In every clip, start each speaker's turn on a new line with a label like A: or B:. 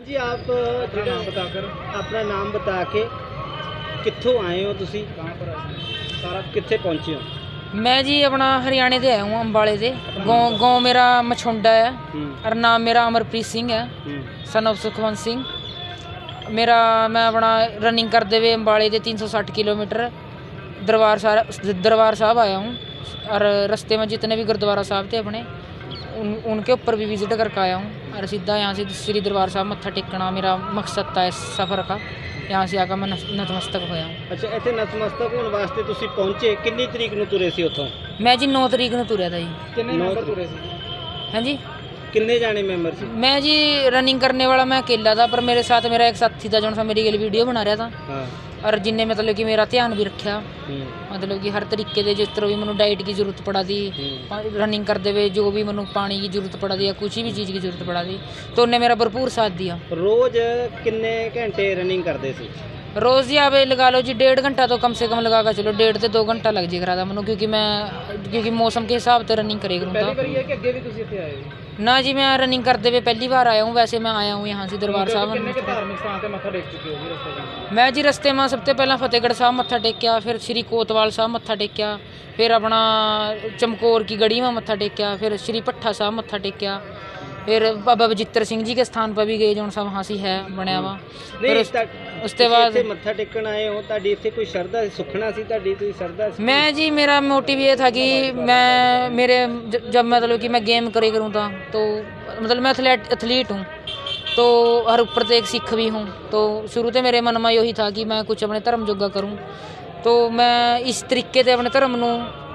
A: जी आप अपना नाम बता के कित्थों आए हो तुसी सारा कित्थे पहुंचे हो।
B: मैं जी अपना हरियाणे से आया हूँ अंबाले से। गाँव मेरा मछुंडा है और नाम मेरा अमरप्रीत सिंह है, सन ऑफ सुखवंत सिंह। मैं अपना रनिंग करते हुए अंबाले से 360 किलोमीटर दरबार साहब आया हूँ और रास्ते में जितने भी गुरुद्वारा साहब थे अपने उनके ऊपर भी विजिट करके आया हूँ और सीधा यहाँ से श्री दरबार साहब मत्था टेकना मेरा मकसद था इस सफ़र का। यहाँ से आकर मैं नतमस्तक होया हूँ।
A: अच्छा इतने नतमस्तक होने वास्ते तुसी पहुंचे कितनी तरीक ਨੂੰ ਤੁਰੇ ਸੀ ਉੱਥੋਂ?
B: मैं जी 9 तरीक ਨੂੰ तुरया था जी।
A: कितने मेंबर तुरे सी?
B: हाँ जी
A: कितने जाने मेंबर सी?
B: मैं जी रनिंग करने वाला मैं अकेला था, पर मेरे साथ मेरा एक साथी था जो मेरी वीडियो बना रहा था।
A: हाँ।
B: और जिन्हें मतलब कि मेरा ध्यान भी रखा, मतलब कि हर तरीके से जिस तरह भी मैंने डाइट की जरूरत पड़ा दी, रनिंग करते हुए जो भी मैंने पानी की जरूरत पड़ा दी या कुछ भी चीज़ की जरूरत पड़ा दी तो उन्हें मेरा भरपूर साथ दिया।
A: रोज कितने घंटे रनिंग करते सी?
B: रोज़ ही आप लगा लो जी 1.5 घंटा तो कम से कम लगा कर चलो, 1.5 से 2 घंटा लग जाएगा था मैंने, क्योंकि मौसम के हिसाब से रनिंग करे करूँगा ना जी। मैं रनिंग करते हुए पहली बार आया हूँ, वैसे मैं आया हूँ यहाँ से दरबार साहब। मैं जी रस्ते में सबसे पहला फतेहगढ़ साहब मत्था टेकिया, फिर श्री कोतवाल साहब मत्था टेकिया, फिर अपना चमकौर की गढ़ी में मत्था टेकिया, फिर श्री भट्ठा साहब मत्था टेकिया, फिर बाबा बजित्र सिंह जी के स्थान पर भी गए जो सा वहाँ से है बनया हुआ। फिर उसके बाद
A: मत्था टेकन आए हो, ताड़ी इत्थे कोई श्रद्धा सुखना सी, ताड़ी कोई श्रद्धा सी?
B: मैं जी मेरा मोटिव ये था कि जब मतलब कि मैं गेम करे करूँ था तो मतलब मैं एथलीट हूँ तो हर ऊपर से एक सिख भी हूँ, तो शुरू से मेरे मन में यही था कि मैं कुछ अपने धर्म जोगा करूँ। तो मैं इस तरीके से अपने धर्म को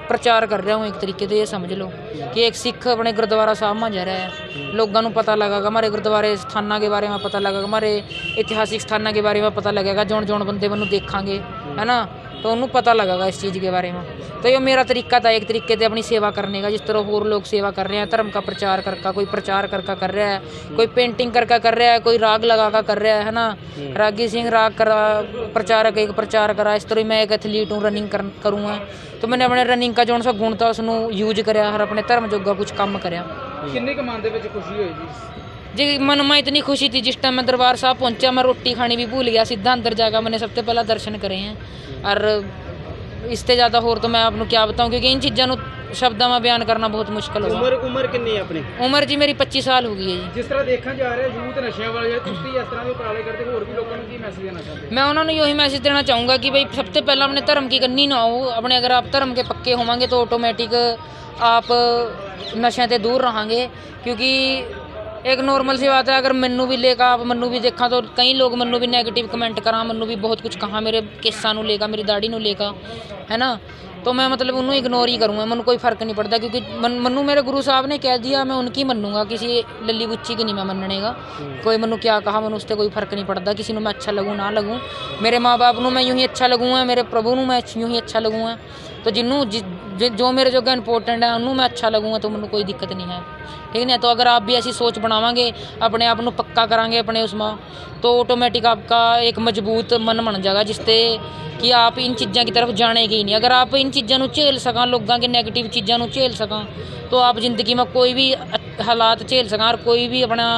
B: प्रचार कर रहा हूँ, एक तरीके से ये समझ लो कि एक सिख अपने गुरुद्वारा साहब में जा रहा है, लोगों को पता लगेगा हमारे गुरुद्वारे स्थानों के बारे में, पता लगेगा हमारे ऐतिहासिक स्थानों के बारे में, पता लगेगा जौन बंदे मैनू देखांगे है ना, तो उन्होंने पता लगेगा इस चीज़ के बारे में। तो ये मेरा तरीका था एक तरीके से अपनी सेवा करने का, जिस तरह और लोग सेवा कर रहे हैं धर्म का प्रचार करके, कोई प्रचार करके कर रहा है, कोई पेंटिंग करके कर रहा है, कोई राग लगा कर रहा है ना, रागी सिंह राग करा प्रचारक एक प्रचार करा, इस तरह मैं एक एथलीट हूँ रनिंग करूँगा। तो मैंने अपने रनिंग का जो सा गुण था उसनों यूज कराया और अपने धर्म जोगा कुछ काम कराया।
A: कितने कमान दे विच खुशी हुई
B: जी? मन में इतनी खुशी थी जिस टाइम मैं दरबार साहब पहुंचा, मैं रोटी खानी भी भूल गया, सीधा अंदर जाकर मैंने सबसे पहला दर्शन करे हैं। और इससे ज़्यादा होर तो मैं आपको क्या बताऊं, क्योंकि इन चीज़ों शब्दों में बयान करना बहुत मुश्किल होगा।
A: उम्र कितनी है अपनी?
B: उम्र जी मेरी 25 साल हो गई है जी।
A: जिस तरह देखा जा रहा है यूथ नशे वाले तुसी इस तरह के उपराले करते होर भी लोगों को की मैसेज देना चाहते?
B: मैं उन्होंने यही मैसेज देना चाहूँगा कि भाई सबसे पहला अपने धर्म की कन्नी ना हो अपने, अगर आप धर्म के पक्के होंगे तो ऑटोमेटिक आप नशे से दूर रहेंगे। क्योंकि एक नॉर्मल सी बात है, अगर मैनू भी लेकर आप मैनू भी देखा तो कई लोग मैनू भी नेगेटिव कमेंट करा, मैनू भी बहुत कुछ कहा मेरे केसा नू लेकर, मेरी दाढ़ी नू लेकर है ना, तो मैं मतलब उन्होंने इग्नोर ही करूँगा, मैनू कोई फ़र्क नहीं पड़ता। क्योंकि मैनू मेरे गुरु साहब ने कह दिया, मैं उनकी मनूंगा, किसी लली बुच्ची की नहीं मैं मनने का। कोई मैनू क्या कहा मैनू उससे कोई फ़र्क नहीं पड़ता, किसी को मैं अच्छा लगूँ ना लगूँ, मेरे माँ बाप को मैं यूँ ही अच्छा लगूँगा, मेरे प्रभु को मैं यूँ ही अच्छा लगूँगा। तो जो मेरे जोगा इंपॉर्टेंट है उन्होंने मैं अच्छा लगूँगा तो मैनू कोई दिक्कत नहीं है, ठीक है। तो अगर आप भी ऐसी सोच बनावांगे, अपने आप को पक्का करांगे अपने उसमें, तो ऑटोमेटिक आपका एक मजबूत मन बन जाएगा जिससे कि आप इन चीज़ों की तरफ जानेंगे ही नहीं। अगर आप इन चीज़ों को झेल सकें, लोगों के नेगेटिव चीज़ों को झेल सकें, तो आप ज़िंदगी में कोई भी हालात झेल सकें और कोई भी अपना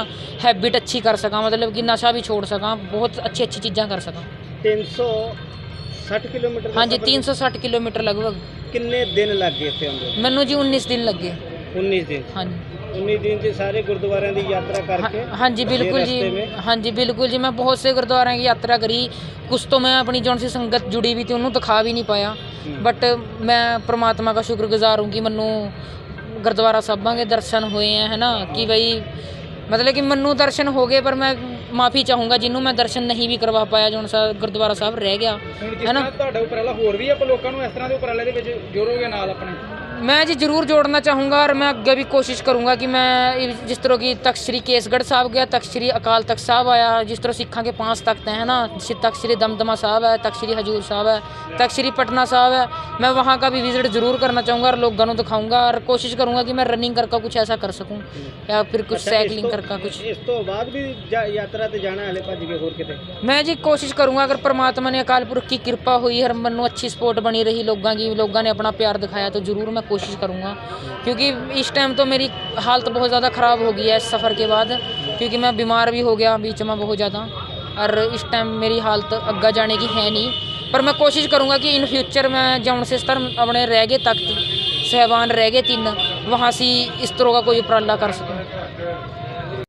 B: हैबिट अच्छी कर सकें, मतलब कि नशा भी छोड़ सकें, बहुत अच्छी चीज़ां कर सकें।
A: 360 किलोमीटर?
B: हाँ जी 360 किलोमीटर लगभग।
A: कितने दिन लग गए थे?
B: मैनू जी 19 दिन लग गए।
A: 19 दिन?
B: हाँ जी
A: 19 दिन से सारे गुरुद्वारों की यात्रा करके?
B: हाँ जी बिल्कुल जी, हाँ जी बिल्कुल जी, मैं बहुत से गुरुद्वारों की यात्रा करी। कुछ तो मैं अपनी जो सी संगत जुड़ी हुई थी उन्होंने दिखा भी नहीं पाया, बट मैं परमात्मा का शुक्रगुजार हूँ कि मैनू गुरुद्वारा साहबां के दर्शन हुए हैं, है ना, कि भाई मतलब कि मैनू दर्शन हो गए, पर मैं माफ़ी चाहूँगा जिन्होंने मैं दर्शन नहीं भी करवा पाया, जो सा गुरुद्वारा साहब रह गया है ना। मैं जी जरूर जोड़ना चाहूँगा और मैं अगे भी कोशिश करूँगा कि मैं जिस तरह की तख्त श्री केसगढ़ साहब गया, तख्त श्री अकाल तख्त साहब आया, जिस तरह सिखा के 5 तख्त हैं, है ना, तख्त श्री दमदमा साहब है, तख्त श्री हजूर साहब है, तख्त श्री पटना साहब है, मैं वहाँ का भी विजिट जरूर करना चाहूँगा और लोगों को दिखाऊँगा और कोशिश करूँगा कि मैं रनिंग करके कुछ ऐसा कर सकूँ या फिर कुछ साइकिलिंग करके कुछ।
A: इस तो बाद भी यात्रा ते जाना है भज के होर किते?
B: मैं जी कोशिश करूँगा, अगर परमात्मा ने अकाल पुरख की कृपा हुई और मैनू अच्छी सपोर्ट बनी रही लोगों ने अपना प्यार दिखाया, तो ज़रूर मैं कोशिश करूँगा। क्योंकि इस टाइम तो मेरी हालत बहुत ज़्यादा ख़राब हो गई है इस सफ़र के बाद, क्योंकि मैं बीमार भी हो गया बीच में बहुत ज़्यादा, और इस टाइम मेरी हालत अग्गा जाने की है नहीं। पर मैं कोशिश करूँगा कि इन फ्यूचर में जौन से स्तर अपने रह गए तख्त साहबान रह गए 3, वहाँ से इस तरह का कोई उपराला कर सकूँ।